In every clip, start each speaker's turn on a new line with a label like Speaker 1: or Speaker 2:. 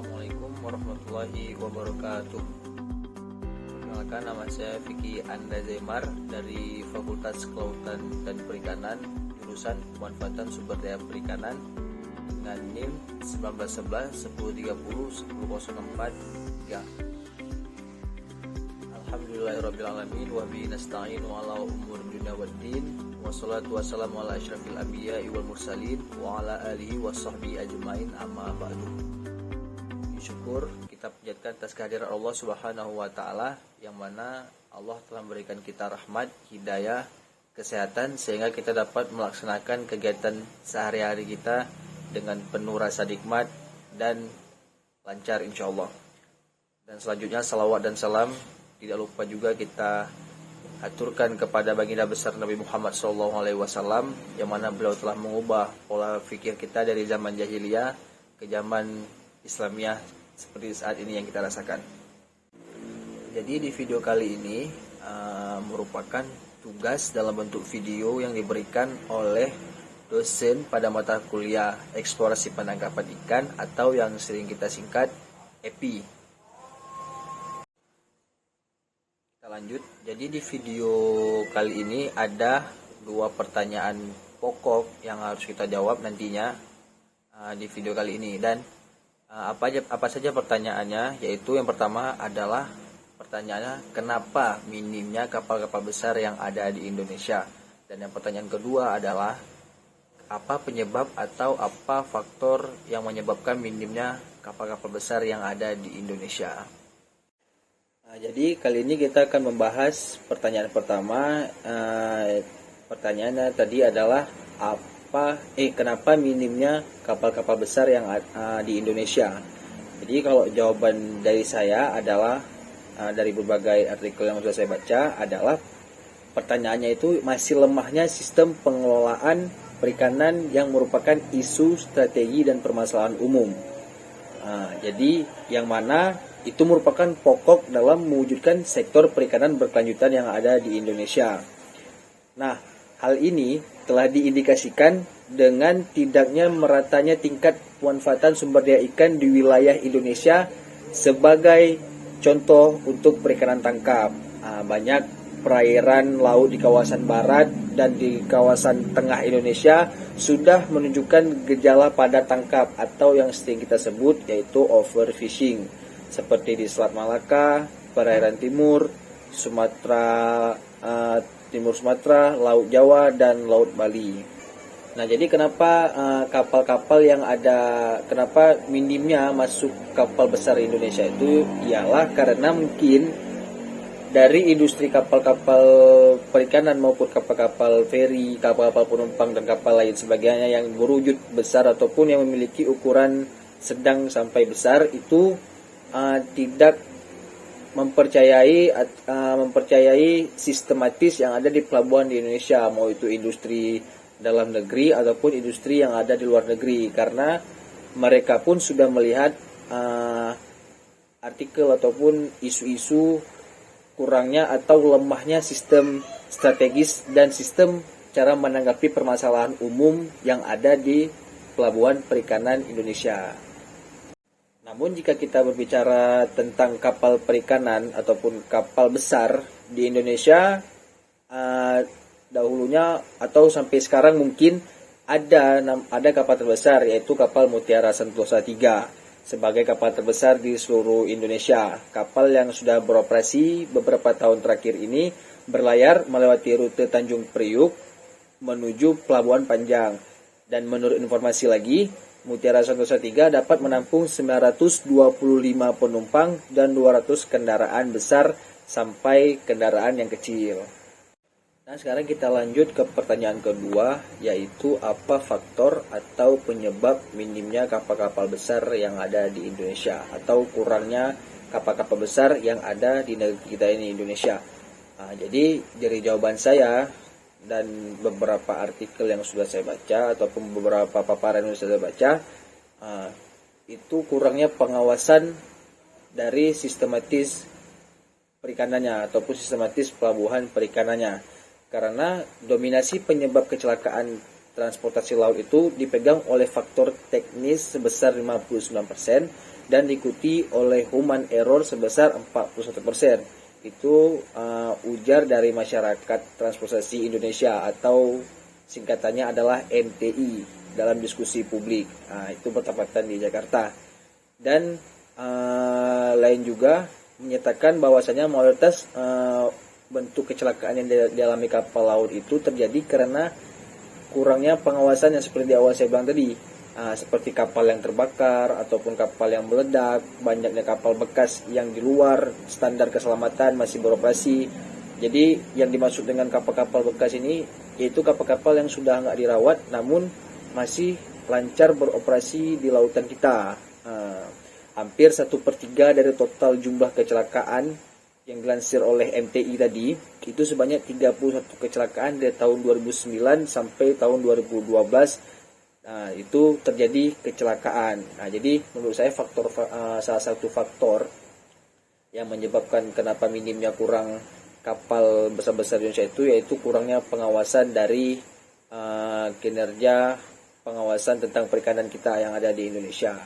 Speaker 1: Assalamualaikum warahmatullahi wabarakatuh. Perkenalkan, nama saya Vicky Anda Zaimar dari Fakultas Kelautan dan Perikanan, jurusan Pemanfaatan Sumber Daya Perikanan dengan NIM 1911 1030 1004 3. Alhamdulillahirrabbilalamin wa bihi nasta'in wa ala umur dunya waddin wassalatu wassalamu ala asyrafil anbiya'i wal mursalin wa ala alihi wa sahbihi ajmain amma ba'du. Syukur kita panjatkan atas kehadiran Allah Subhanahu wa taala yang mana Allah telah memberikan kita rahmat, hidayah, kesehatan sehingga kita dapat melaksanakan kegiatan sehari-hari kita dengan penuh rasa nikmat dan lancar insyaallah. Dan selanjutnya salawat dan salam tidak lupa juga kita aturkan kepada baginda besar Nabi Muhammad SAW yang mana beliau telah mengubah pola fikir kita dari zaman jahiliyah ke zaman Islamiyah seperti saat ini yang kita rasakan. Jadi di video kali ini merupakan tugas dalam bentuk video yang diberikan oleh dosen pada mata kuliah eksplorasi penangkapan ikan atau yang sering kita singkat EPI. Kita lanjut. Jadi di video kali ini ada dua pertanyaan pokok yang harus kita jawab nantinya di video kali ini. Dan apa saja pertanyaannya, yaitu yang pertama adalah pertanyaannya kenapa minimnya kapal-kapal besar yang ada di Indonesia, dan yang pertanyaan kedua adalah apa penyebab atau apa faktor yang menyebabkan minimnya kapal-kapal besar yang ada di Indonesia. Jadi kali ini kita akan membahas pertanyaan pertama. Pertanyaannya tadi adalah kenapa minimnya kapal-kapal besar yang di Indonesia. Jadi kalau jawaban dari saya adalah dari berbagai artikel yang sudah saya baca adalah pertanyaannya itu masih lemahnya sistem pengelolaan perikanan yang merupakan isu strategi dan permasalahan umum. Jadi yang mana itu merupakan pokok dalam mewujudkan sektor perikanan berkelanjutan yang ada di Indonesia. Nah, hal ini telah diindikasikan dengan tidaknya meratanya tingkat pemanfaatan sumber daya ikan di wilayah Indonesia sebagai contoh untuk perikanan tangkap. Banyak perairan laut di kawasan barat dan di kawasan tengah Indonesia sudah menunjukkan gejala pada tangkap atau yang sering kita sebut yaitu overfishing, seperti di Selat Malaka, perairan timur, Timur Sumatera, Laut Jawa, dan Laut Bali. Nah, jadi kenapa kenapa minimnya masuk kapal besar Indonesia itu ialah karena mungkin dari industri kapal-kapal perikanan maupun kapal-kapal feri, kapal-kapal penumpang dan kapal lain sebagainya yang berwujud besar ataupun yang memiliki ukuran sedang sampai besar itu tidak mempercayai sistematis yang ada di pelabuhan di Indonesia, mau itu industri dalam negeri ataupun industri yang ada di luar negeri, karena mereka pun sudah melihat artikel ataupun isu-isu kurangnya atau lemahnya sistem strategis dan sistem cara menanggapi permasalahan umum yang ada di pelabuhan perikanan Indonesia. Namun jika kita berbicara tentang kapal perikanan ataupun kapal besar di Indonesia, dahulunya atau sampai sekarang mungkin ada kapal terbesar yaitu kapal Mutiara Sentosa 3 sebagai kapal terbesar di seluruh Indonesia. Kapal yang sudah beroperasi beberapa tahun terakhir ini berlayar melewati rute Tanjung Priuk menuju Pelabuhan Panjang, dan menurut informasi lagi Mutiara Sentosa 3 dapat menampung 925 penumpang dan 200 kendaraan besar sampai kendaraan yang kecil. Nah, sekarang kita lanjut ke pertanyaan kedua, yaitu apa faktor atau penyebab minimnya kapal-kapal besar yang ada di Indonesia atau kurangnya kapal-kapal besar yang ada di negeri kita ini, Indonesia. Jadi dari jawaban saya dan beberapa artikel yang sudah saya baca ataupun beberapa paparan yang sudah saya baca, itu kurangnya pengawasan dari sistematis perikanannya ataupun sistematis pelabuhan perikanannya, karena dominasi penyebab kecelakaan transportasi laut itu dipegang oleh faktor teknis sebesar 59% dan diikuti oleh human error sebesar 41%. Itu ujar dari Masyarakat Transportasi Indonesia atau singkatannya adalah MTI dalam diskusi publik. Itu bertepatan di Jakarta. Dan lain juga menyatakan bahwasanya mayoritas bentuk kecelakaan yang dialami kapal laut itu terjadi karena kurangnya pengawasan yang seperti di awal saya bilang tadi, seperti kapal yang terbakar ataupun kapal yang meledak, banyaknya kapal bekas yang di luar standar keselamatan masih beroperasi. Jadi yang dimaksud dengan kapal-kapal bekas ini yaitu kapal-kapal yang sudah nggak dirawat namun masih lancar beroperasi di lautan kita. Hampir 1/3 dari total jumlah kecelakaan yang dilansir oleh MTI tadi, itu sebanyak 31 kecelakaan dari tahun 2009 sampai tahun 2012. Itu terjadi kecelakaan. Jadi menurut saya salah satu faktor yang menyebabkan kenapa minimnya kurang kapal besar-besar Indonesia itu yaitu kurangnya pengawasan dari kinerja pengawasan tentang perikanan kita yang ada di Indonesia.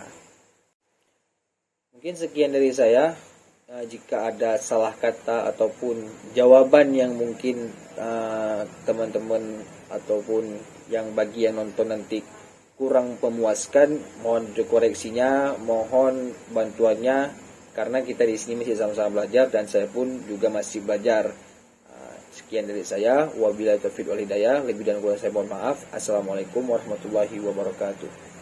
Speaker 1: Mungkin sekian dari saya. Jika ada salah kata ataupun jawaban yang mungkin teman-teman ataupun yang bagi yang nonton nanti kurang memuaskan, mohon dikoreksinya, mohon bantuannya, karena kita di sini masih sama-sama belajar dan saya pun juga masih belajar. Sekian dari saya, wabillahi taufiq wal hidayah, lebih dan kurang saya mohon maaf. Assalamualaikum warahmatullahi wabarakatuh.